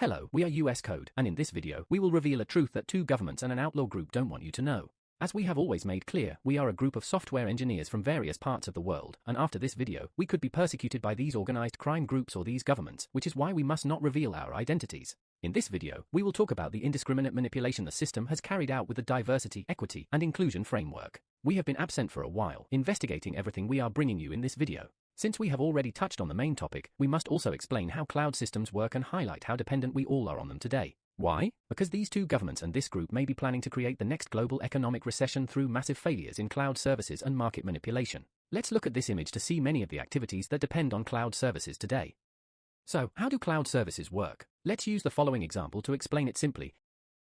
Hello, we are US Code, and in this video, we will reveal a truth that two governments and an outlaw group don't want you to know. As we have always made clear, we are a group of software engineers from various parts of the world, and after this video, we could be persecuted by these organized crime groups or these governments, which is why we must not reveal our identities. In this video, we will talk about the indiscriminate manipulation the system has carried out with the diversity, equity, and inclusion framework. We have been absent for a while, investigating everything we are bringing you in this video. Since we have already touched on the main topic, we must also explain how cloud systems work and highlight how dependent we all are on them today. Why? Because these two governments and this group may be planning to create the next global economic recession through massive failures in cloud services and market manipulation. Let's look at this image to see many of the activities that depend on cloud services today. So, how do cloud services work? Let's use the following example to explain it simply.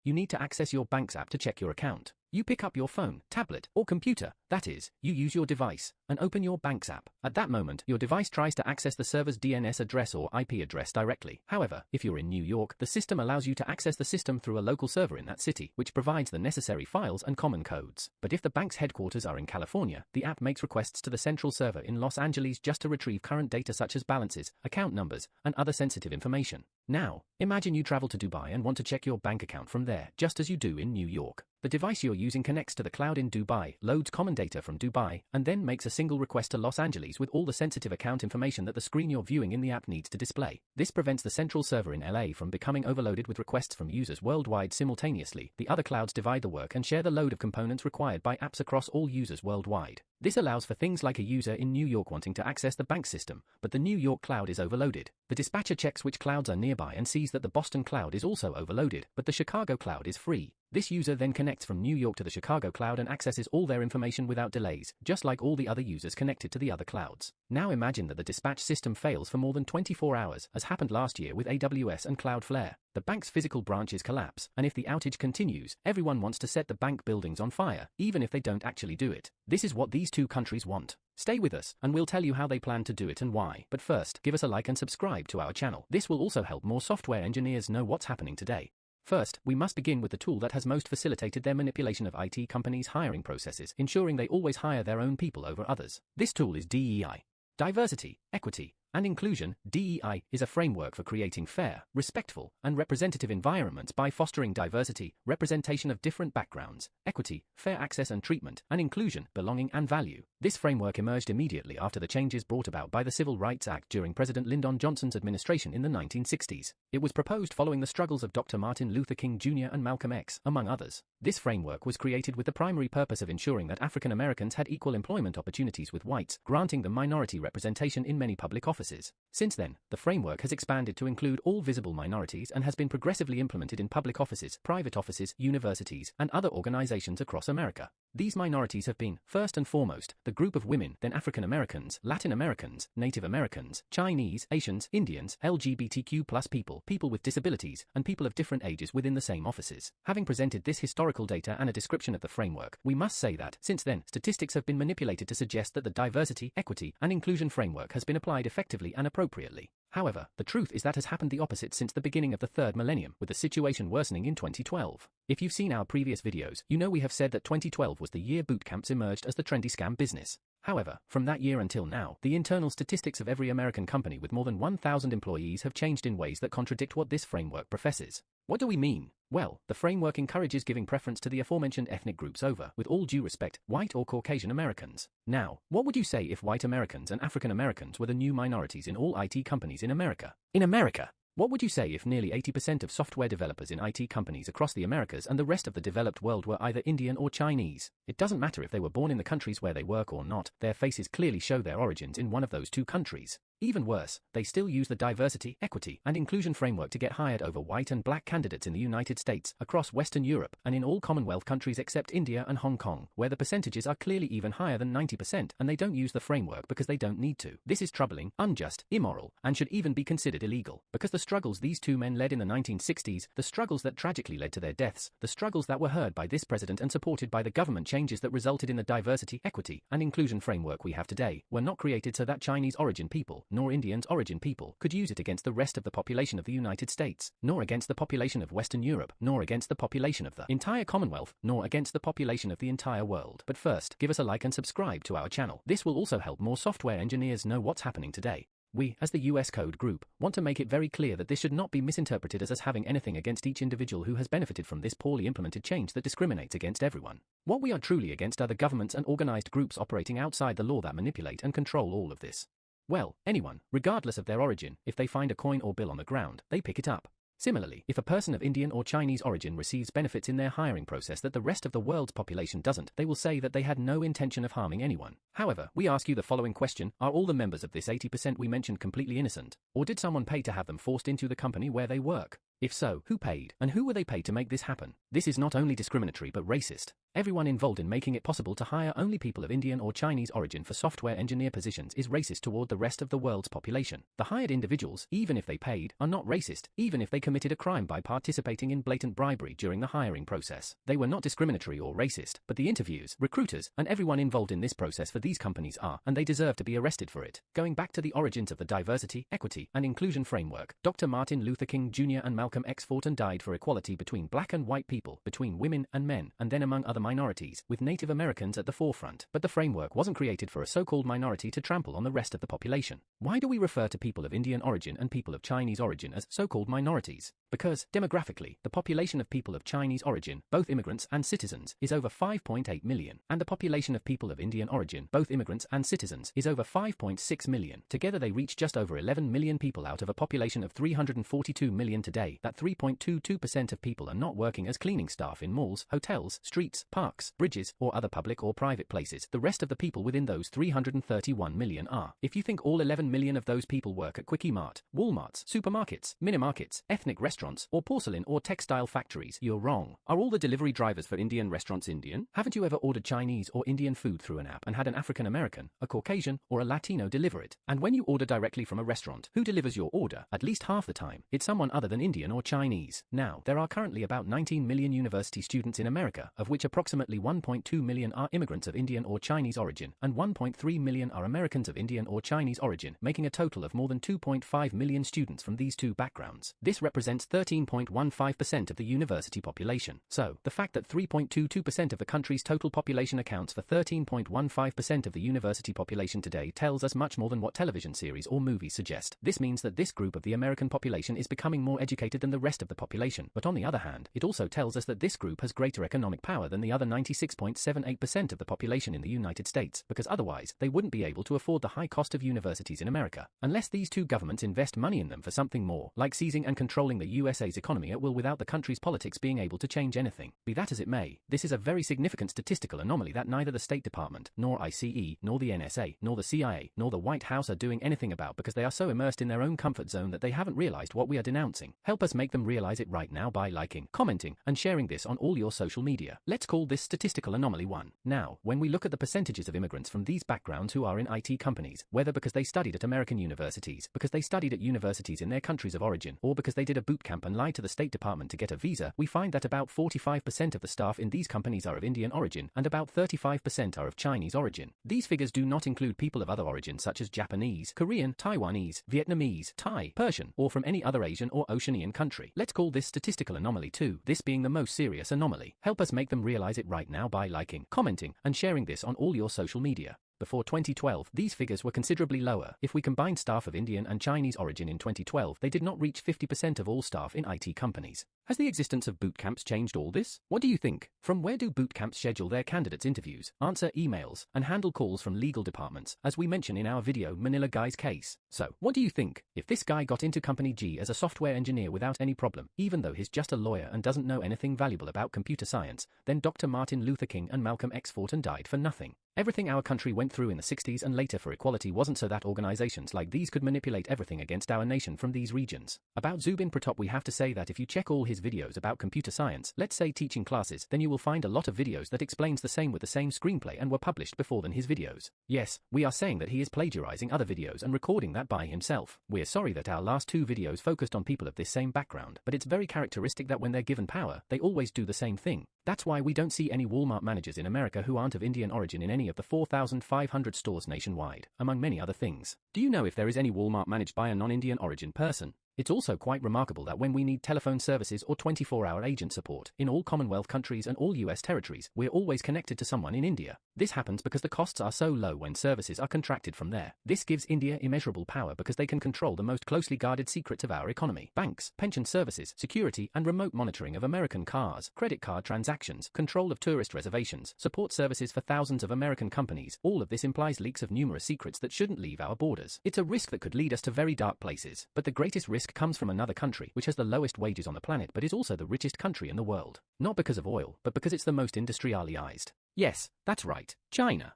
You need to access your bank's app to check your account. You pick up your phone, tablet, or computer, that is, you use your device, and open your bank's app. At that moment, your device tries to access the server's DNS address or IP address directly. However, if you're in New York, the system allows you to access the system through a local server in that city, which provides the necessary files and common codes. But if the bank's headquarters are in California, the app makes requests to the central server in Los Angeles just to retrieve current data such as balances, account numbers, and other sensitive information. Now, imagine you travel to Dubai and want to check your bank account from there, just as you do in New York. The device you're using connects to the cloud in Dubai, loads common data from Dubai, and then makes a single request to Los Angeles with all the sensitive account information that the screen you're viewing in the app needs to display. This prevents the central server in LA from becoming overloaded with requests from users worldwide simultaneously. The other clouds divide the work and share the load of components required by apps across all users worldwide. This allows for things like a user in New York wanting to access the bank system, but the New York cloud is overloaded. The dispatcher checks which clouds are nearby and sees that the Boston cloud is also overloaded, but the Chicago cloud is free. This user then connects from New York to the Chicago cloud and accesses all their information without delays, just like all the other users connected to the other clouds. Now imagine that the dispatch system fails for more than 24 hours, as happened last year with AWS and Cloudflare. The bank's physical branches collapse, and if the outage continues, everyone wants to set the bank buildings on fire, even if they don't actually do it. This is what these two countries want. Stay with us, and we'll tell you how they plan to do it and why. But first, give us a like and subscribe to our channel. This will also help more software engineers know what's happening today. First, we must begin with the tool that has most facilitated their manipulation of IT companies' hiring processes, ensuring they always hire their own people over others. This tool is DEI. Diversity, equity, and inclusion. DEI is a framework for creating fair, respectful, and representative environments by fostering diversity, representation of different backgrounds, equity, fair access and treatment, and inclusion, belonging and value. This framework emerged immediately after the changes brought about by the Civil Rights Act during President Lyndon Johnson's administration in the 1960s. It was proposed following the struggles of Dr. Martin Luther King Jr. and Malcolm X, among others. This framework was created with the primary purpose of ensuring that African Americans had equal employment opportunities with whites, granting them minority representation in many public offices. Since then, the framework has expanded to include all visible minorities and has been progressively implemented in public offices, private offices, universities, and other organizations across America. These minorities have been, first and foremost, the group of women, then African Americans, Latin Americans, Native Americans, Chinese, Asians, Indians, LGBTQ+ people, people with disabilities, and people of different ages within the same offices. Having presented this historical data and a description of the framework, we must say that, since then, statistics have been manipulated to suggest that the diversity, equity, and inclusion framework has been applied effectively and appropriately. However, the truth is that has happened the opposite since the beginning of the third millennium, with the situation worsening in 2012. If you've seen our previous videos, you know we have said that 2012 was the year bootcamps emerged as the trendy scam business. However, from that year until now, the internal statistics of every American company with more than 1,000 employees have changed in ways that contradict what this framework professes. What do we mean? Well, the framework encourages giving preference to the aforementioned ethnic groups over, with all due respect, white or Caucasian Americans. Now, what would you say if white Americans and African Americans were the new minorities in all IT companies in America? In America! What would you say if nearly 80% of software developers in IT companies across the Americas and the rest of the developed world were either Indian or Chinese? It doesn't matter if they were born in the countries where they work or not, their faces clearly show their origins in one of those two countries. Even worse, they still use the diversity, equity, and inclusion framework to get hired over white and black candidates in the United States, across Western Europe, and in all Commonwealth countries except India and Hong Kong, where the percentages are clearly even higher than 90%, and they don't use the framework because they don't need to. This is troubling, unjust, immoral, and should even be considered illegal. Because the struggles these two men led in the 1960s, the struggles that tragically led to their deaths, the struggles that were heard by this president and supported by the government changes that resulted in the diversity, equity, and inclusion framework we have today, were not created so that Chinese origin people, nor Indians origin people, could use it against the rest of the population of the United States, nor against the population of Western Europe, nor against the population of the entire Commonwealth, nor against the population of the entire world. But first, give us a like and subscribe to our channel. This will also help more software engineers know what's happening today. We, as the US Code Group, want to make it very clear that this should not be misinterpreted as us having anything against each individual who has benefited from this poorly implemented change that discriminates against everyone. What we are truly against are the governments and organized groups operating outside the law that manipulate and control all of this. Well, anyone, regardless of their origin, if they find a coin or bill on the ground, they pick it up. Similarly, if a person of Indian or Chinese origin receives benefits in their hiring process that the rest of the world's population doesn't, they will say that they had no intention of harming anyone. However, we ask you the following question: are all the members of this 80% we mentioned completely innocent? Or did someone pay to have them forced into the company where they work? If so, who paid? And who were they paid to make this happen? This is not only discriminatory but racist. Everyone involved in making it possible to hire only people of Indian or Chinese origin for software engineer positions is racist toward the rest of the world's population. The hired individuals, even if they paid, are not racist, even if they committed a crime by participating in blatant bribery during the hiring process. They were not discriminatory or racist, but the interviews, recruiters, and everyone involved in this process for these companies are, and they deserve to be arrested for it. Going back to the origins of the diversity, equity, and inclusion framework, Dr. Martin Luther King Jr. and Malcolm X fought and died for equality between black and white people, between women and men, and then among other minorities, with Native Americans at the forefront. But the framework wasn't created for a so-called minority to trample on the rest of the population. Why do we refer to people of Indian origin and people of Chinese origin as so-called minorities? Because, demographically, the population of people of Chinese origin, both immigrants and citizens, is over 5.8 million, and the population of people of Indian origin, both immigrants and citizens, is over 5.6 million. Together they reach just over 11 million people out of a population of 342 million today. That 3.22% of people are not working as cleaning staff in malls, hotels, streets, parks, bridges, or other public or private places. The rest of the people within those 331 million are. If you think all 11 million of those people work at Quickie Mart, Walmarts, supermarkets, minimarkets, ethnic restaurants, or porcelain or textile factories, you're wrong. Are all the delivery drivers for Indian restaurants Indian? Haven't you ever ordered Chinese or Indian food through an app and had an African American, a Caucasian, or a Latino deliver it? And when you order directly from a restaurant, who delivers your order? At least half the time, it's someone other than Indian or Chinese. Now, there are currently about 19 million university students in America, of which approximately 1.2 million are immigrants of Indian or Chinese origin, and 1.3 million are Americans of Indian or Chinese origin, making a total of more than 2.5 million students from these two backgrounds. This represents 13.15% of the university population. So, the fact that 3.22% of the country's total population accounts for 13.15% of the university population today tells us much more than what television series or movies suggest. This means that this group of the American population is becoming more educated than the rest of the population, but on the other hand, it also tells us that this group has greater economic power than the other 96.78% of the population in the United States, because otherwise, they wouldn't be able to afford the high cost of universities in America, unless these two governments invest money in them for something more, like seizing and controlling the USA's economy at will without the country's politics being able to change anything. Be that as it may, this is a very significant statistical anomaly that neither the State Department, nor ICE, nor the NSA, nor the CIA, nor the White House are doing anything about because they are so immersed in their own comfort zone that they haven't realized what we are denouncing. Help us make them realize it right now by liking, commenting, and sharing this on all your social media. Let's call this Statistical Anomaly 1. Now, when we look at the percentages of immigrants from these backgrounds who are in IT companies, whether because they studied at American universities, because they studied at universities in their countries of origin, or because they did a boot camp and lied to the State Department to get a visa, we find that about 45% of the staff in these companies are of Indian origin, and about 35% are of Chinese origin. These figures do not include people of other origins such as Japanese, Korean, Taiwanese, Vietnamese, Thai, Persian, or from any other Asian or Oceanian country. Let's call this Statistical Anomaly 2, this being the most serious anomaly. Help us make them realize it right now by liking, commenting, and sharing this on all your social media. Before 2012, these figures were considerably lower. If we combined staff of Indian and Chinese origin in 2012, they did not reach 50% of all staff in IT companies. Has the existence of boot camps changed all this? What do you think? From where do boot camps schedule their candidates' interviews, answer emails, and handle calls from legal departments, as we mention in our video Manila Guy's case? So, what do you think? If this guy got into Company G as a software engineer without any problem, even though he's just a lawyer and doesn't know anything valuable about computer science, then Dr. Martin Luther King and Malcolm X fought and died for nothing. Everything our country went through in the 60s and later for equality wasn't so that organizations like these could manipulate everything against our nation from these regions. About Zubin Pratap, we have to say that if you check all his videos about computer science, let's say teaching classes, then you will find a lot of videos that explains the same with the same screenplay and were published before than his videos. Yes, we are saying that he is plagiarizing other videos and recording that by himself. We're sorry that our last two videos focused on people of this same background, but it's very characteristic that when they're given power, they always do the same thing. That's why we don't see any Walmart managers in America who aren't of Indian origin in any of the 4,500 stores nationwide, among many other things. Do you know if there is any Walmart managed by a non-Indian origin person? It's also quite remarkable that when we need telephone services or 24-hour agent support in all Commonwealth countries and all US territories, we're always connected to someone in India. This happens because the costs are so low when services are contracted from there. This gives India immeasurable power because they can control the most closely guarded secrets of our economy: banks, pension services, security, and remote monitoring of American cars, credit card transactions, control of tourist reservations, support services for thousands of American companies. All of this implies leaks of numerous secrets that shouldn't leave our borders. It's a risk that could lead us to very dark places. But the greatest risk comes from another country which has the lowest wages on the planet but is also the richest country in the world. Not because of oil, but because it's the most industrialized. Yes, that's right, China.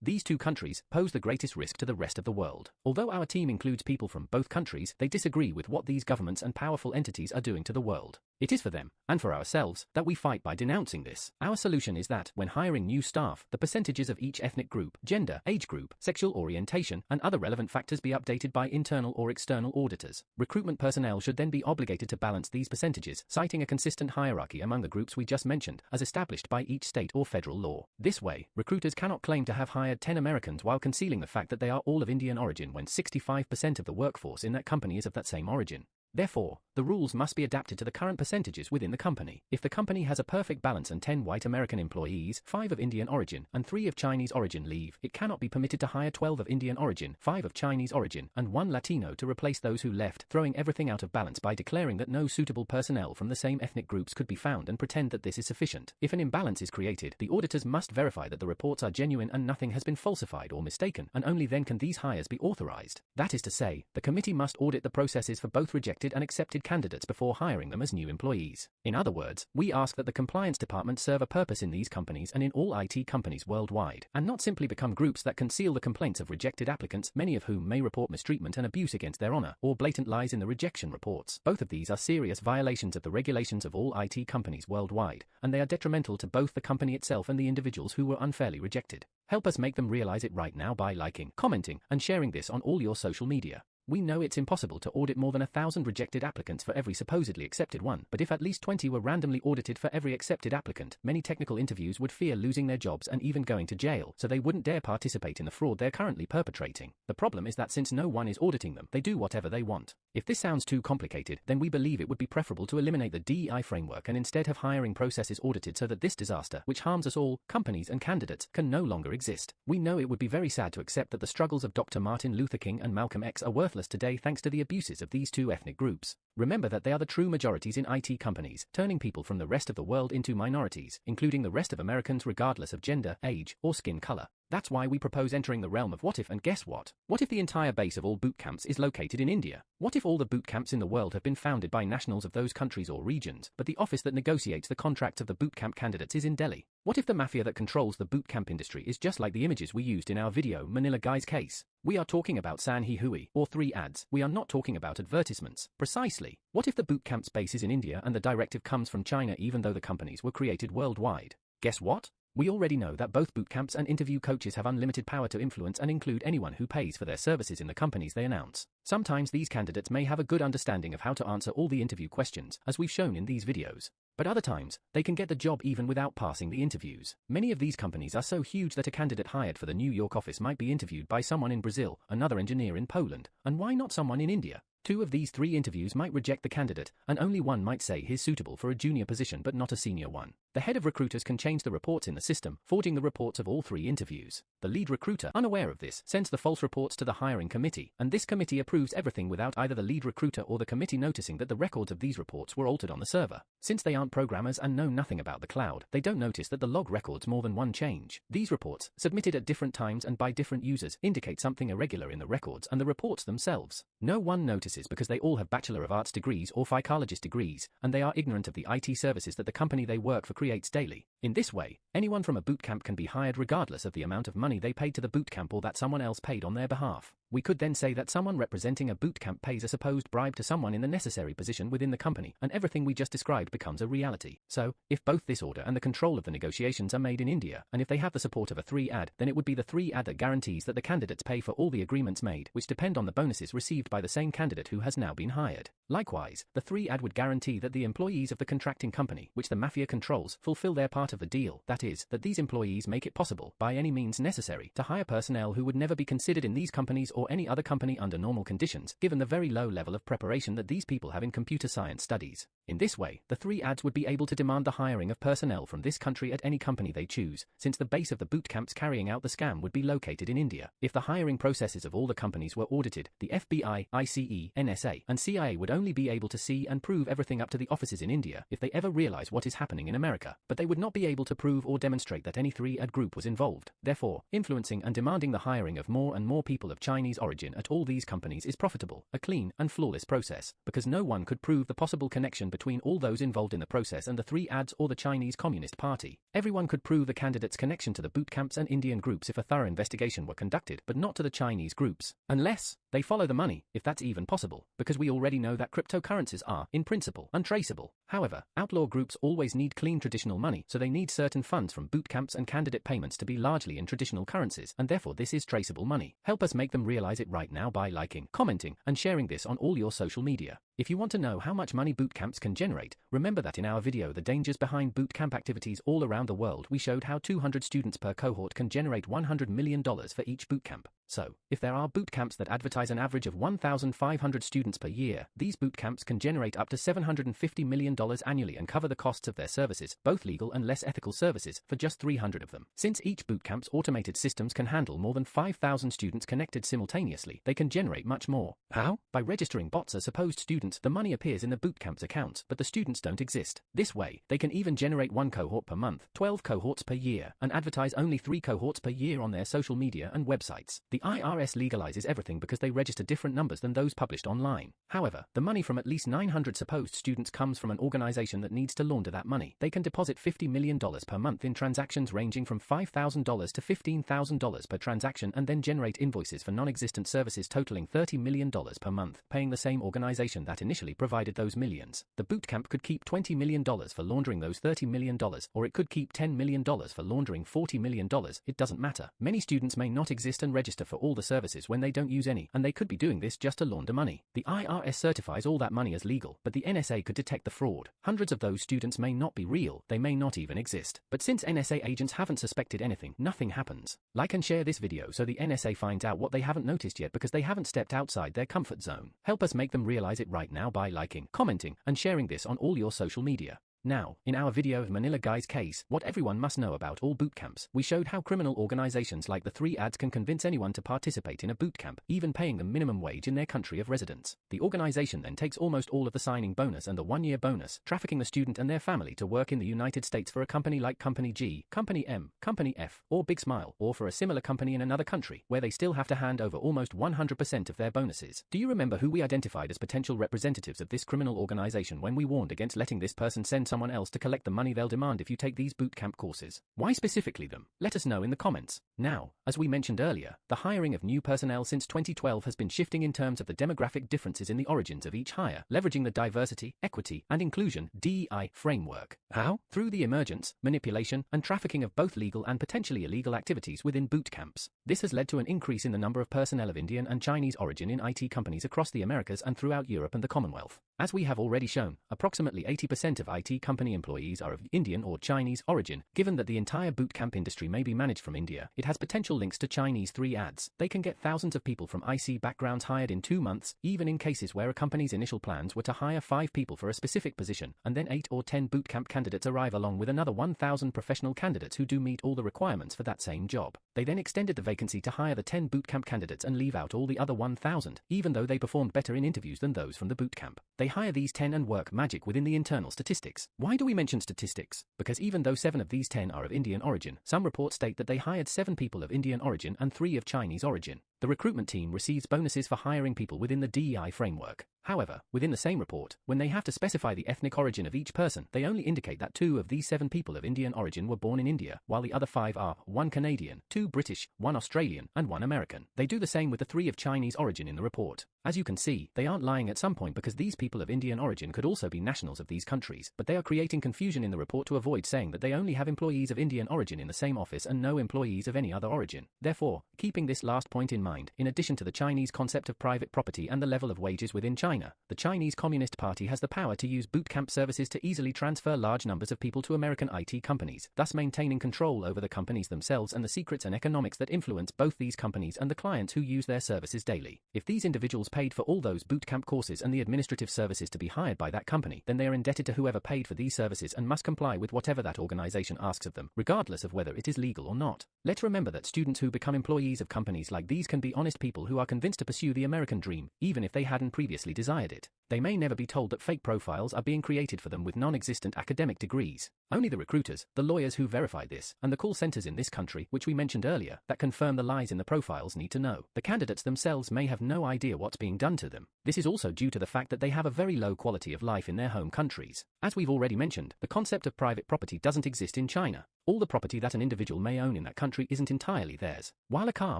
These two countries pose the greatest risk to the rest of the world. Although our team includes people from both countries, they disagree with what these governments and powerful entities are doing to the world. It is for them, and for ourselves, that we fight by denouncing this. Our solution is that, when hiring new staff, the percentages of each ethnic group, gender, age group, sexual orientation, and other relevant factors be updated by internal or external auditors. Recruitment personnel should then be obligated to balance these percentages, citing a consistent hierarchy among the groups we just mentioned, as established by each state or federal law. This way, recruiters cannot claim to have hired 10 Americans while concealing the fact that they are all of Indian origin when 65% of the workforce in that company is of that same origin. Therefore, the rules must be adapted to the current percentages within the company. If the company has a perfect balance and 10 white American employees, 5 of Indian origin, and 3 of Chinese origin leave, it cannot be permitted to hire 12 of Indian origin, 5 of Chinese origin, and 1 Latino to replace those who left, throwing everything out of balance by declaring that no suitable personnel from the same ethnic groups could be found and pretend that this is sufficient. If an imbalance is created, the auditors must verify that the reports are genuine and nothing has been falsified or mistaken, and only then can these hires be authorized. That is to say, the committee must audit the processes for both rejected and accepted candidates before hiring them as new employees. In other words, we ask that the compliance department serve a purpose in these companies and in all IT companies worldwide, and not simply become groups that conceal the complaints of rejected applicants, many of whom may report mistreatment and abuse against their honor, or blatant lies in the rejection reports. Both of these are serious violations of the regulations of all IT companies worldwide, and they are detrimental to both the company itself and the individuals who were unfairly rejected. Help us make them realize it right now by liking, commenting, and sharing this on all your social media. We know it's impossible to audit more than 1,000 rejected applicants for every supposedly accepted one, but if at least 20 were randomly audited for every accepted applicant, many technical interviews would fear losing their jobs and even going to jail, so they wouldn't dare participate in the fraud they're currently perpetrating. The problem is that since no one is auditing them, they do whatever they want. If this sounds too complicated, then we believe it would be preferable to eliminate the DEI framework and instead have hiring processes audited so that this disaster, which harms us all, companies and candidates, can no longer exist. We know it would be very sad to accept that the struggles of Dr. Martin Luther King and Malcolm X are worthless today thanks to the abuses of these two ethnic groups. Remember that they are the true majorities in IT companies, turning people from the rest of the world into minorities, including the rest of Americans regardless of gender, age, or skin color. That's why we propose entering the realm of what if, and guess what? What if the entire base of all bootcamps is located in India? What if all the bootcamps in the world have been founded by nationals of those countries or regions, but the office that negotiates the contracts of the bootcamp candidates is in Delhi? What if the mafia that controls the bootcamp industry is just like the images we used in our video Manila Guy's case? We are talking about San He Hui, or 3 ads. We are not talking about advertisements. Precisely. What if the bootcamp's base is in India and the directive comes from China even though the companies were created worldwide? Guess what? We already know that both bootcamps and interview coaches have unlimited power to influence and include anyone who pays for their services in the companies they announce. Sometimes these candidates may have a good understanding of how to answer all the interview questions, as we've shown in these videos. But other times, they can get the job even without passing the interviews. Many of these companies are so huge that a candidate hired for the New York office might be interviewed by someone in Brazil, another engineer in Poland, and why not someone in India? 2 of these 3 interviews might reject the candidate, and only one might say he's suitable for a junior position but not a senior one. The head of recruiters can change the reports in the system, forging the reports of all 3 interviews. The lead recruiter, unaware of this, sends the false reports to the hiring committee, and this committee approves everything without either the lead recruiter or the committee noticing that the records of these reports were altered on the server. Since they aren't programmers and know nothing about the cloud, they don't notice that the log records more than one change. These reports, submitted at different times and by different users, indicate something irregular in the records and the reports themselves. No one notices because they all have Bachelor of Arts degrees or psychologist degrees, and they are ignorant of the IT services that the company they work for creates daily. In this way, anyone from a bootcamp can be hired regardless of the amount of money they paid to the bootcamp or that someone else paid on their behalf. We could then say that someone representing a bootcamp pays a supposed bribe to someone in the necessary position within the company, and everything we just described becomes a reality. So, if both this order and the control of the negotiations are made in India, and if they have the support of a 3 ad, then it would be the 3 ad that guarantees that the candidates pay for all the agreements made, which depend on the bonuses received by the same candidate who has now been hired. Likewise, the 3 ad would guarantee that the employees of the contracting company, which the mafia controls, fulfill their part part of the deal, that is, that these employees make it possible, by any means necessary, to hire personnel who would never be considered in these companies or any other company under normal conditions, given the very low level of preparation that these people have in computer science studies. In this way, the three ads would be able to demand the hiring of personnel from this country at any company they choose, since the base of the bootcamps carrying out the scam would be located in India. If the hiring processes of all the companies were audited, the FBI, ICE, NSA, and CIA would only be able to see and prove everything up to the offices in India if they ever realize what is happening in America, but they would not be able to prove or demonstrate that any three-ad group was involved. Therefore, influencing and demanding the hiring of more and more people of Chinese origin at all these companies is profitable, a clean and flawless process, because no one could prove the possible connection between all those involved in the process and the three ads or the Chinese Communist Party. Everyone could prove the candidate's connection to the bootcamps and Indian groups if a thorough investigation were conducted, but not to the Chinese groups, unless they follow the money, if that's even possible, because we already know that cryptocurrencies are, in principle, untraceable. However, outlaw groups always need clean traditional money, so they need certain funds from bootcamps and candidate payments to be largely in traditional currencies, and therefore this is traceable money. Help us make them realize it right now by liking, commenting, and sharing this on all your social media. If you want to know how much money bootcamps can generate, remember that in our video The Dangers Behind Bootcamp Activities All Around the World we showed how 200 students per cohort can generate $100 million for each bootcamp. So, if there are bootcamps that advertise an average of 1,500 students per year, these bootcamps can generate up to $750 million annually and cover the costs of their services, both legal and less ethical services, for just 300 of them. Since each bootcamp's automated systems can handle more than 5,000 students connected simultaneously, they can generate much more. How? By registering bots as supposed students, the money appears in the bootcamp's accounts, but the students don't exist. This way, they can even generate 1 cohort per month, 12 cohorts per year, and advertise only 3 cohorts per year on their social media and websites. The IRS legalizes everything because they register different numbers than those published online. However, the money from at least 900 supposed students comes from an organization that needs to launder that money. They can deposit $50 million per month in transactions ranging from $5,000 to $15,000 per transaction and then generate invoices for non-existent services totaling $30 million per month, paying the same organization that initially provided those millions. The bootcamp could keep $20 million for laundering those $30 million, or it could keep $10 million for laundering $40 million. It doesn't matter. Many students may not exist and register for all the services when they don't use any, and they could be doing this just to launder money. The IRS certifies all that money as legal, but the NSA could detect the fraud. Hundreds of those students may not be real, they may not even exist. But since NSA agents haven't suspected anything, nothing happens. Like and share this video so the NSA finds out what they haven't noticed yet because they haven't stepped outside their comfort zone. Help us make them realize it right now by liking, commenting, and sharing this on all your social media. Now, in our video of Manila Guy's case, what everyone must know about all bootcamps, we showed how criminal organizations like the three ads can convince anyone to participate in a bootcamp, even paying them minimum wage in their country of residence. The organization then takes almost all of the signing bonus and the one-year bonus, trafficking the student and their family to work in the United States for a company like Company G, Company M, Company F, or Big Smile, or for a similar company in another country, where they still have to hand over almost 100% of their bonuses. Do you remember who we identified as potential representatives of this criminal organization when we warned against letting this person send someone else to collect the money they'll demand if you take these bootcamp courses? Why specifically them? Let us know in the comments. Now, as we mentioned earlier, the hiring of new personnel since 2012 has been shifting in terms of the demographic differences in the origins of each hire, leveraging the diversity, equity, and inclusion (DEI) framework. How? Through the emergence, manipulation, and trafficking of both legal and potentially illegal activities within bootcamps. This has led to an increase in the number of personnel of Indian and Chinese origin in IT companies across the Americas and throughout Europe and the Commonwealth. As we have already shown, approximately 80% of IT company employees are of Indian or Chinese origin. Given that the entire bootcamp industry may be managed from India, it has potential links to Chinese three ads. They can get thousands of people from IC backgrounds hired in 2 months, even in cases where a company's initial plans were to hire 5 people for a specific position, and then 8 or 10 bootcamp candidates arrive along with another 1,000 professional candidates who do meet all the requirements for that same job. They then extended the vacancy to hire the 10 bootcamp candidates and leave out all the other 1,000, even though they performed better in interviews than those from the bootcamp. They hire these 10 and work magic within the internal statistics. Why do we mention statistics? Because even though 7 of these 10 are of Indian origin, some reports state that they hired 7 people of Indian origin and 3 of Chinese origin. The recruitment team receives bonuses for hiring people within the DEI framework. However, within the same report, when they have to specify the ethnic origin of each person, they only indicate that 2 of these 7 people of Indian origin were born in India, while the other 5 are 1 Canadian, 2 British, 1 Australian, and 1 American. They do the same with the 3 of Chinese origin in the report. As you can see, they aren't lying at some point because these people of Indian origin could also be nationals of these countries, but they are creating confusion in the report to avoid saying that they only have employees of Indian origin in the same office and no employees of any other origin. Therefore, keeping this last point in mind, in addition to the Chinese concept of private property and the level of wages within China, China, the Chinese Communist Party has the power to use bootcamp services to easily transfer large numbers of people to American IT companies, thus maintaining control over the companies themselves and the secrets and economics that influence both these companies and the clients who use their services daily. If these individuals paid for all those bootcamp courses and the administrative services to be hired by that company, then they are indebted to whoever paid for these services and must comply with whatever that organization asks of them, regardless of whether it is legal or not. Let's remember that students who become employees of companies like these can be honest people who are convinced to pursue the American dream, even if they hadn't previously desired it. They may never be told that fake profiles are being created for them with non-existent academic degrees. Only the recruiters, the lawyers who verify this, and the call centers in this country, which we mentioned earlier, that confirm the lies in the profiles need to know. The candidates themselves may have no idea what's being done to them. This is also due to the fact that they have a very low quality of life in their home countries. As we've already mentioned, the concept of private property doesn't exist in China. All the property that an individual may own in that country isn't entirely theirs. While a car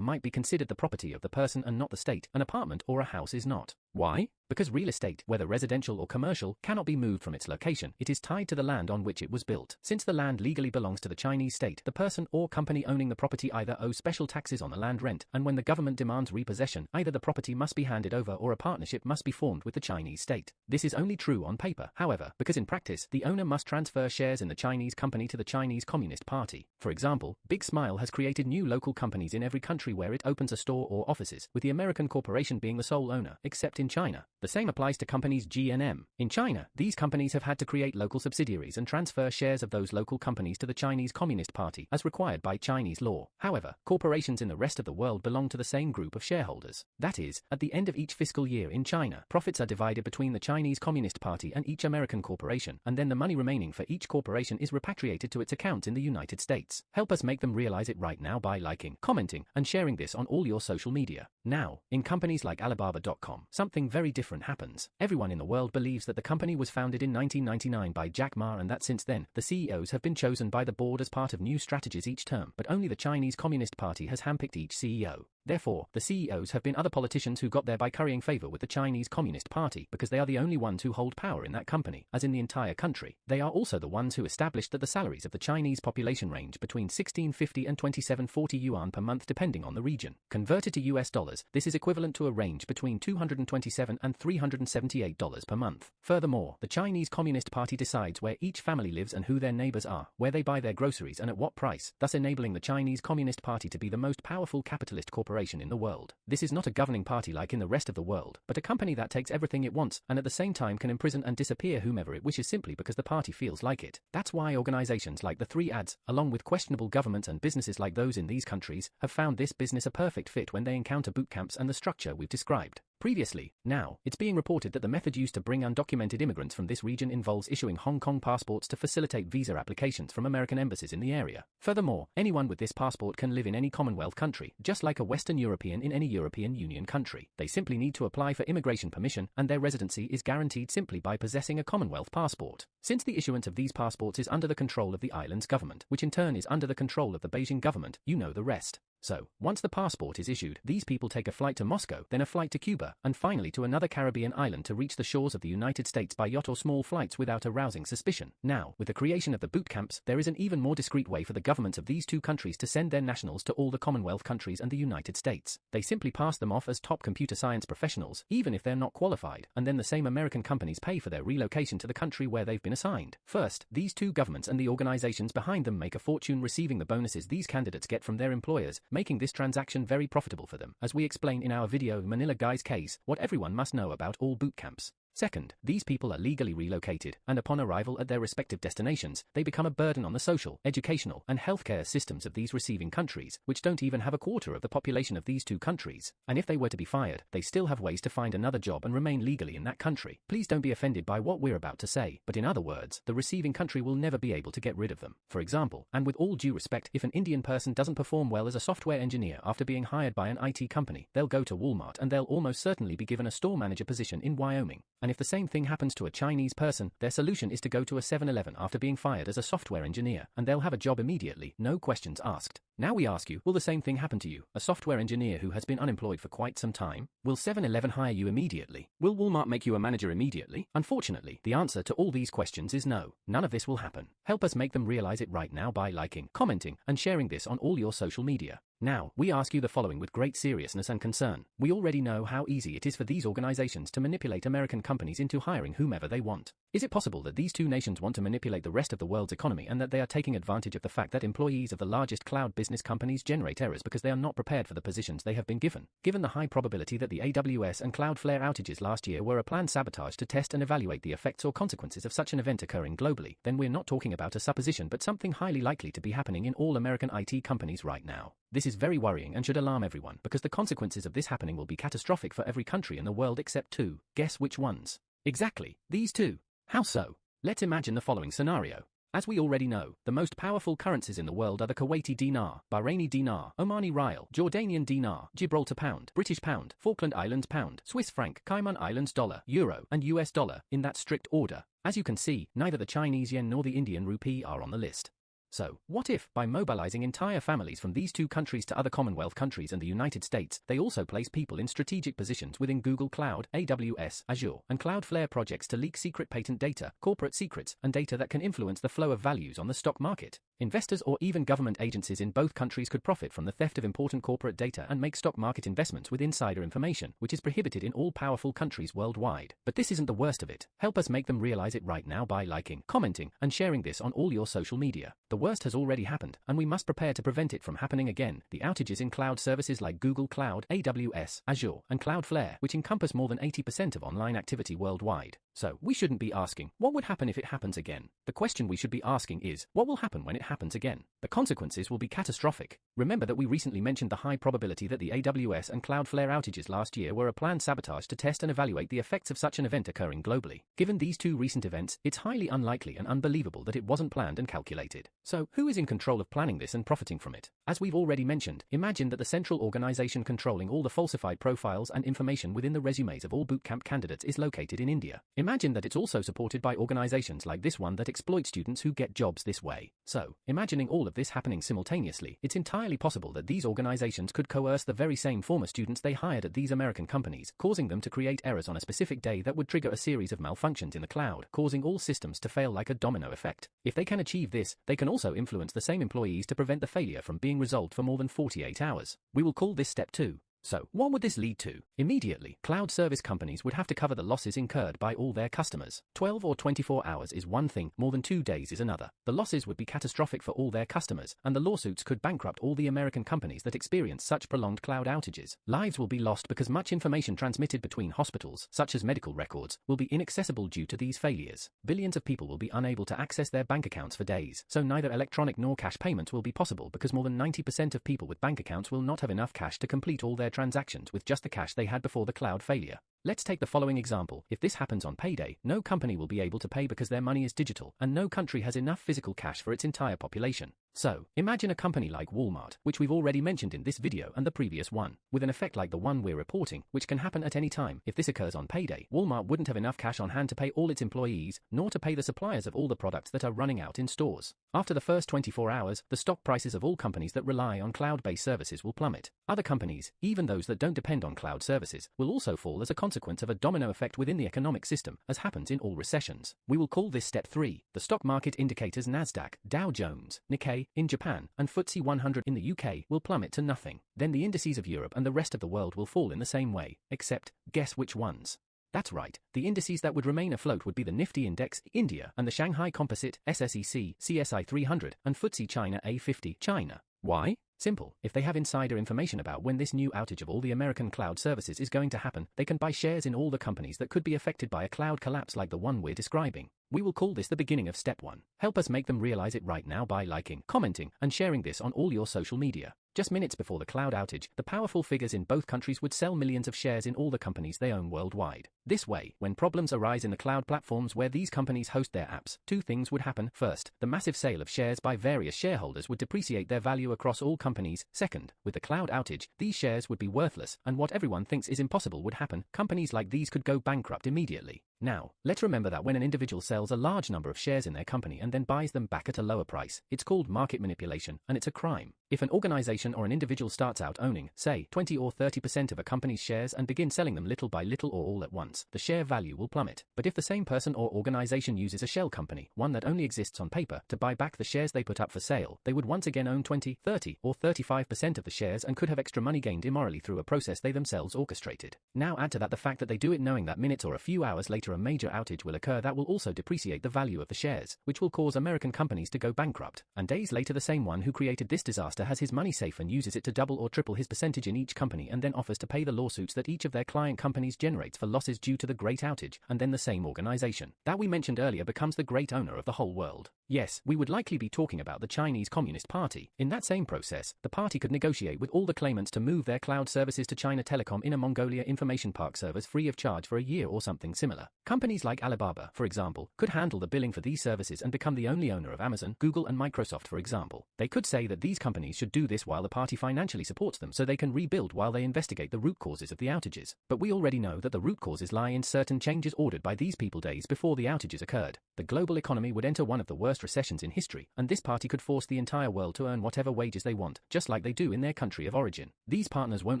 might be considered the property of the person and not the state, an apartment or a house is not. Why? Because real estate, whether residential or commercial, cannot be moved from its location. It is tied to the land on which it was built. Since the land legally belongs to the Chinese state, the person or company owning the property either owes special taxes on the land rent, and when the government demands repossession, either the property must be handed over or a partnership must be formed with the Chinese state. This is only true on paper, however, because in practice, the owner must transfer shares in the Chinese company to the Chinese Communist Party. For example, Big Smile has created new local companies in every country where it opens a store or offices, with the American corporation being the sole owner, except in China. The same applies to companies G&M. In China, these companies have had to create local subsidiaries and transfer shares of those local companies to the Chinese Communist Party, as required by Chinese law. However, corporations in the rest of the world belong to the same group of shareholders. That is, at the end of each fiscal year in China, profits are divided between the Chinese Communist Party and each American corporation, and then the money remaining for each corporation is repatriated to its accounts in the United States. Help us make them realize it right now by liking, commenting, and sharing this on all your social media. Now, in companies like Alibaba.com, something very different happens. Everyone in the world believes that the company was founded in 1999 by Jack Ma and that since then, the CEOs have been chosen by the board as part of new strategies each term, but only the Chinese Communist Party has handpicked each CEO. Therefore, the CEOs have been other politicians who got there by currying favor with the Chinese Communist Party because they are the only ones who hold power in that company, as in the entire country. They are also the ones who established that the salaries of the Chinese population range between 1650 and 2740 yuan per month depending on the region. Converted to US dollars, this is equivalent to a range between $227 and $378 per month. Furthermore, the Chinese Communist Party decides where each family lives and who their neighbors are, where they buy their groceries and at what price, thus enabling the Chinese Communist Party to be the most powerful capitalist corporation in the world. This is not a governing party like in the rest of the world, but a company that takes everything it wants and at the same time can imprison and disappear whomever it wishes simply because the party feels like it. That's why organizations like the Three Ads, along with questionable governments and businesses like those in these countries, have found this business a perfect fit when they encounter bootcamps and the structure we've described previously. Now, it's being reported that the method used to bring undocumented immigrants from this region involves issuing Hong Kong passports to facilitate visa applications from American embassies in the area. Furthermore, anyone with this passport can live in any Commonwealth country, just like a Western European in any European Union country. They simply need to apply for immigration permission, and their residency is guaranteed simply by possessing a Commonwealth passport. Since the issuance of these passports is under the control of the island's government, which in turn is under the control of the Beijing government, you know the rest. So, once the passport is issued, these people take a flight to Moscow, then a flight to Cuba, and finally to another Caribbean island to reach the shores of the United States by yacht or small flights without arousing suspicion. Now, with the creation of the bootcamps, there is an even more discreet way for the governments of these two countries to send their nationals to all the Commonwealth countries and the United States. They simply pass them off as top computer science professionals, even if they're not qualified, and then the same American companies pay for their relocation to the country where they've been assigned. First, these two governments and the organizations behind them make a fortune receiving the bonuses these candidates get from their employers, making this transaction very profitable for them. As we explain in our video Manila Guy's Case, what everyone must know about all bootcamps. Second, these people are legally relocated, and upon arrival at their respective destinations, they become a burden on the social, educational, and healthcare systems of these receiving countries, which don't even have a quarter of the population of these two countries. And if they were to be fired, they still have ways to find another job and remain legally in that country. Please don't be offended by what we're about to say, but in other words, the receiving country will never be able to get rid of them. For example, and with all due respect, if an Indian person doesn't perform well as a software engineer after being hired by an IT company, they'll go to Walmart and they'll almost certainly be given a store manager position in Wyoming. And if the same thing happens to a Chinese person, their solution is to go to a 7-Eleven after being fired as a software engineer, and they'll have a job immediately, no questions asked. Now we ask you, will the same thing happen to you, a software engineer who has been unemployed for quite some time? Will 7-Eleven hire you immediately? Will Walmart make you a manager immediately? Unfortunately, the answer to all these questions is no. None of this will happen. Help us make them realize it right now by liking, commenting, and sharing this on all your social media. Now, we ask you the following with great seriousness and concern. We already know how easy it is for these organizations to manipulate American companies into hiring whomever they want. Is it possible that these two nations want to manipulate the rest of the world's economy and that they are taking advantage of the fact that employees of the largest cloud business companies generate errors because they are not prepared for the positions they have been given? Given the high probability that the AWS and Cloudflare outages last year were a planned sabotage to test and evaluate the effects or consequences of such an event occurring globally, then we're not talking about a supposition but something highly likely to be happening in all American IT companies right now. This is very worrying and should alarm everyone because the consequences of this happening will be catastrophic for every country in the world except two. Guess which ones? Exactly, these two. How so? Let's imagine the following scenario. As we already know, the most powerful currencies in the world are the Kuwaiti dinar, Bahraini dinar, Omani rial, Jordanian dinar, Gibraltar pound, British pound, Falkland Islands pound, Swiss franc, Cayman Islands dollar, euro, and US dollar, in that strict order. As you can see, neither the Chinese yen nor the Indian rupee are on the list. So, what if, by mobilizing entire families from these two countries to other Commonwealth countries and the United States, they also place people in strategic positions within Google Cloud, AWS, Azure, and Cloudflare projects to leak secret patent data, corporate secrets, and data that can influence the flow of values on the stock market? Investors or even government agencies in both countries could profit from the theft of important corporate data and make stock market investments with insider information, which is prohibited in all powerful countries worldwide. But this isn't the worst of it. Help us make them realize it right now by liking, commenting, and sharing this on all your social media. The worst has already happened, and we must prepare to prevent it from happening again. The outages in cloud services like Google Cloud, AWS, Azure, and Cloudflare, which encompass more than 80% of online activity worldwide. So, we shouldn't be asking, what would happen if it happens again? The question we should be asking is, what will happen when it happens again? The consequences will be catastrophic. Remember that we recently mentioned the high probability that the AWS and Cloudflare outages last year were a planned sabotage to test and evaluate the effects of such an event occurring globally. Given these two recent events, it's highly unlikely and unbelievable that it wasn't planned and calculated. So, who is in control of planning this and profiting from it? As we've already mentioned, imagine that the central organization controlling all the falsified profiles and information within the resumes of all bootcamp candidates is located in India. Imagine that it's also supported by organizations like this one that exploit students who get jobs this way. So, imagining all of this happening simultaneously, it's entirely possible that these organizations could coerce the very same former students they hired at these American companies, causing them to create errors on a specific day that would trigger a series of malfunctions in the cloud, causing all systems to fail like a domino effect. If they can achieve this, they can also influence the same employees to prevent the failure from being resolved for more than 48 hours. We will call this step 2. So, what would this lead to? Immediately, cloud service companies would have to cover the losses incurred by all their customers. 12 or 24 hours is one thing, more than 2 days is another. The losses would be catastrophic for all their customers, and the lawsuits could bankrupt all the American companies that experience such prolonged cloud outages. Lives will be lost because much information transmitted between hospitals, such as medical records, will be inaccessible due to these failures. Billions of people will be unable to access their bank accounts for days, so neither electronic nor cash payments will be possible because more than 90% of people with bank accounts will not have enough cash to complete all their transactions with just the cash they had before the cloud failure. Let's take the following example. If this happens on payday, no company will be able to pay because their money is digital, and no country has enough physical cash for its entire population. So, imagine a company like Walmart, which we've already mentioned in this video and the previous one, with an effect like the one we're reporting, which can happen at any time. If this occurs on payday, Walmart wouldn't have enough cash on hand to pay all its employees, nor to pay the suppliers of all the products that are running out in stores. After the first 24 hours, the stock prices of all companies that rely on cloud-based services will plummet. Other companies, even those that don't depend on cloud services, will also fall as a consequence of a domino effect within the economic system, as happens in all recessions. We will call this step 3. The stock market indicators Nasdaq, Dow Jones, Nikkei in Japan, and FTSE 100 in the UK will plummet to nothing. Then the indices of Europe and the rest of the world will fall in the same way, except, guess which ones? That's right, the indices that would remain afloat would be the Nifty Index, India, and the Shanghai Composite, SSEC, CSI 300, and FTSE China A50, China. Why? Simple. If they have insider information about when this new outage of all the American cloud services is going to happen, they can buy shares in all the companies that could be affected by a cloud collapse like the one we're describing. We will call this the beginning of step 1. Help us make them realize it right now by liking, commenting, and sharing this on all your social media. Just minutes before the cloud outage, the powerful figures in both countries would sell millions of shares in all the companies they own worldwide. This way, when problems arise in the cloud platforms where these companies host their apps, 2 things would happen. First, the massive sale of shares by various shareholders would depreciate their value across all companies. Second, with the cloud outage, these shares would be worthless, and what everyone thinks is impossible would happen. Companies like these could go bankrupt immediately. Now, let's remember that when an individual sells a large number of shares in their company and then buys them back at a lower price, it's called market manipulation, and it's a crime. If an organization or an individual starts out owning, say, 20 or 30% of a company's shares and begins selling them little by little or all at once, the share value will plummet. But if the same person or organization uses a shell company, one that only exists on paper, to buy back the shares they put up for sale, they would once again own 20, 30, or 35% of the shares and could have extra money gained immorally through a process they themselves orchestrated. Now add to that the fact that they do it knowing that minutes or a few hours later a major outage will occur that will also depreciate the value of the shares, which will cause American companies to go bankrupt. And days later the same one who created this disaster has his money safe and uses it to double or triple his percentage in each company and then offers to pay the lawsuits that each of their client companies generates for losses due to the great outage, and then the same organization that we mentioned earlier becomes the great owner of the whole world. Yes, we would likely be talking about the Chinese Communist Party. In that same process, the party could negotiate with all the claimants to move their cloud services to China Telecom Inner Mongolia Information Park servers free of charge for a year or something similar. Companies like Alibaba, for example, could handle the billing for these services and become the only owner of Amazon, Google and Microsoft, for example. They could say that these companies should do this while the party financially supports them so they can rebuild while they investigate the root causes of the outages. But we already know that the root causes lie in certain changes ordered by these people days before the outages occurred. The global economy would enter one of the worst recessions in history, and this party could force the entire world to earn whatever wages they want, just like they do in their country of origin. These partners won't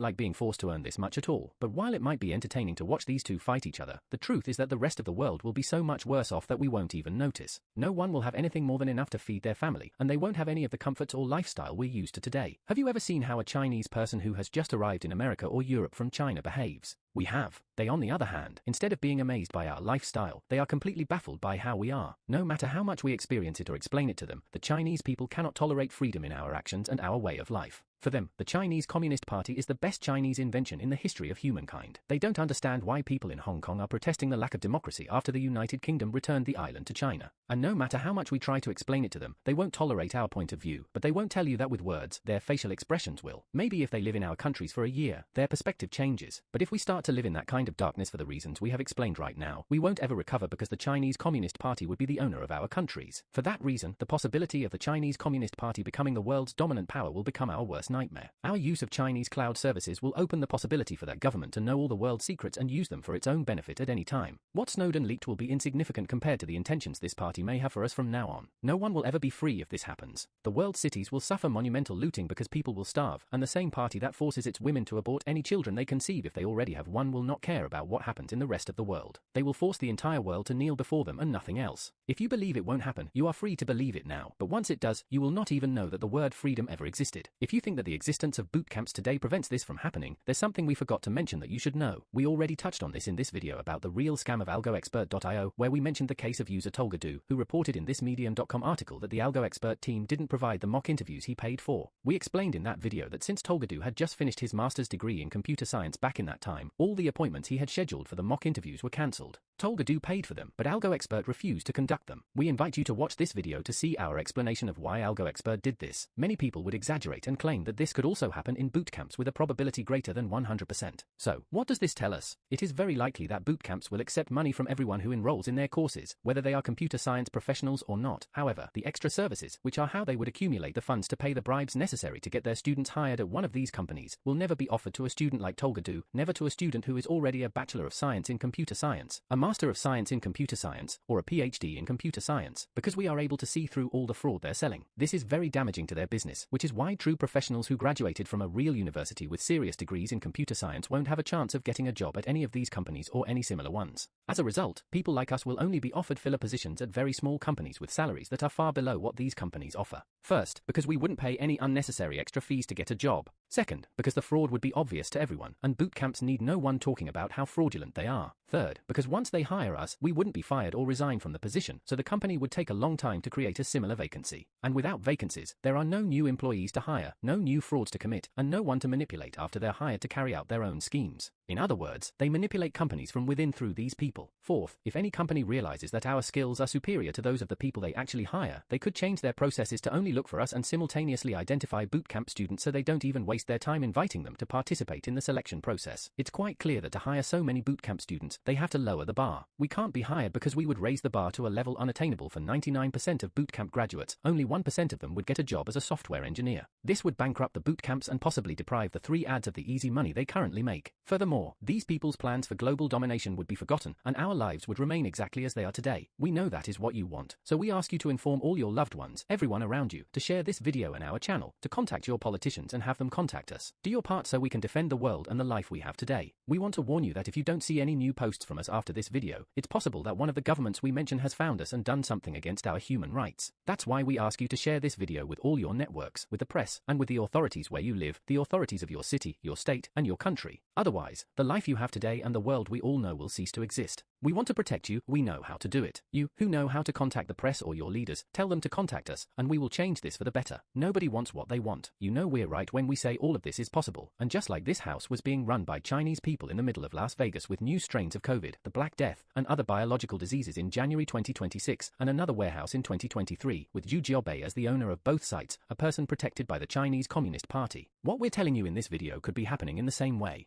like being forced to earn this much at all, but while it might be entertaining to watch these two fight each other, the truth is that the rest of the world will be so much worse off that we won't even notice. No one will have anything more than enough to feed their family, and they won't have any of the comforts or lifestyle we're used to today. Have you ever seen how a Chinese person who has just arrived in America or Europe from China behaves? We have. They, on the other hand, instead of being amazed by our lifestyle, they are completely baffled by how we are. No matter how much we experience it or explain it to them, the Chinese people cannot tolerate freedom in our actions and our way of life. For them, the Chinese Communist Party is the best Chinese invention in the history of humankind. They don't understand why people in Hong Kong are protesting the lack of democracy after the United Kingdom returned the island to China. And no matter how much we try to explain it to them, they won't tolerate our point of view, but they won't tell you that with words, their facial expressions will. Maybe if they live in our countries for a year, their perspective changes. But if we start to live in that kind of darkness for the reasons we have explained right now, we won't ever recover because the Chinese Communist Party would be the owner of our countries. For that reason, the possibility of the Chinese Communist Party becoming the world's dominant power will become our worst nightmare. Our use of Chinese cloud services will open the possibility for that government to know all the world's secrets and use them for its own benefit at any time. What Snowden leaked will be insignificant compared to the intentions this party may have for us from now on. No one will ever be free if this happens. The world's cities will suffer monumental looting because people will starve, and the same party that forces its women to abort any children they conceive if they already have one will not care about what happens in the rest of the world. They will force the entire world to kneel before them and nothing else. If you believe it won't happen, you are free to believe it now, but once it does, you will not even know that the word freedom ever existed. If you think that the existence of bootcamps today prevents this from happening, there's something we forgot to mention that you should know. We already touched on this in this video about the real scam of AlgoExpert.io, where we mentioned the case of user Tolgadu, who reported in this Medium.com article that the AlgoExpert team didn't provide the mock interviews he paid for. We explained in that video that since Tolgadu had just finished his master's degree in computer science back in that time, all the appointments he had scheduled for the mock interviews were cancelled. Tolgadu paid for them, but AlgoExpert refused to conduct them. We invite you to watch this video to see our explanation of why AlgoExpert did this. Many people would exaggerate and claim that this could also happen in bootcamps with a probability greater than 100%. So, what does this tell us? It is very likely that bootcamps will accept money from everyone who enrolls in their courses, whether they are computer science professionals or not. However, the extra services, which are how they would accumulate the funds to pay the bribes necessary to get their students hired at one of these companies, will never be offered to a student like Tolgadu, never to a student who is already a Bachelor of Science in Computer Science, a Master of Science in Computer Science, or a PhD in Computer Science, because we are able to see through all the fraud they're selling. This is very damaging to their business, which is why true professionals who graduated from a real university with serious degrees in computer science won't have a chance of getting a job at any of these companies or any similar ones. As a result, people like us will only be offered filler positions at very small companies with salaries that are far below what these companies offer. First, because we wouldn't pay any unnecessary extra fees to get a job. Second, because the fraud would be obvious to everyone, and bootcamps need no one talking about how fraudulent they are. Third, because once they hire us, we wouldn't be fired or resign from the position, so the company would take a long time to create a similar vacancy. And without vacancies, there are no new employees to hire, no new frauds to commit, and no one to manipulate after they're hired to carry out their own schemes. In other words, they manipulate companies from within through these people. Fourth, if any company realizes that our skills are superior to those of the people they actually hire, they could change their processes to only look for us and simultaneously identify bootcamp students so they don't even waste their time inviting them to participate in the selection process. It's quite clear that to hire so many bootcamp students, they have to lower the bar. We can't be hired because we would raise the bar to a level unattainable for 99% of bootcamp graduates. Only 1% of them would get a job as a software engineer. This would bankrupt the bootcamps and possibly deprive the 3 ads of the easy money they currently make. Furthermore, more, these people's plans for global domination would be forgotten, and our lives would remain exactly as they are today. We know that is what you want. So we ask you to inform all your loved ones, everyone around you, to share this video and our channel, to contact your politicians and have them contact us. Do your part so we can defend the world and the life we have today. We want to warn you that if you don't see any new posts from us after this video, it's possible that one of the governments we mention has found us and done something against our human rights. That's why we ask you to share this video with all your networks, with the press, and with the authorities where you live, the authorities of your city, your state, and your country. Otherwise, the life you have today and the world we all know will cease to exist. We want to protect you, we know how to do it. You, who know how to contact the press or your leaders, tell them to contact us, and we will change this for the better. Nobody wants what they want. You know we're right when we say all of this is possible. And just like this house was being run by Chinese people in the middle of Las Vegas with new strains of COVID, the Black Death, and other biological diseases in January 2026, and another warehouse in 2023, with Zhu Jiabei as the owner of both sites, a person protected by the Chinese Communist Party. What we're telling you in this video could be happening in the same way.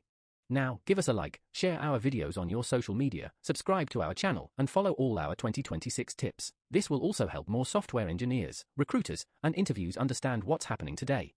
Now, give us a like, share our videos on your social media, subscribe to our channel, and follow all our 2026 tips. This will also help more software engineers, recruiters, and interviews understand what's happening today.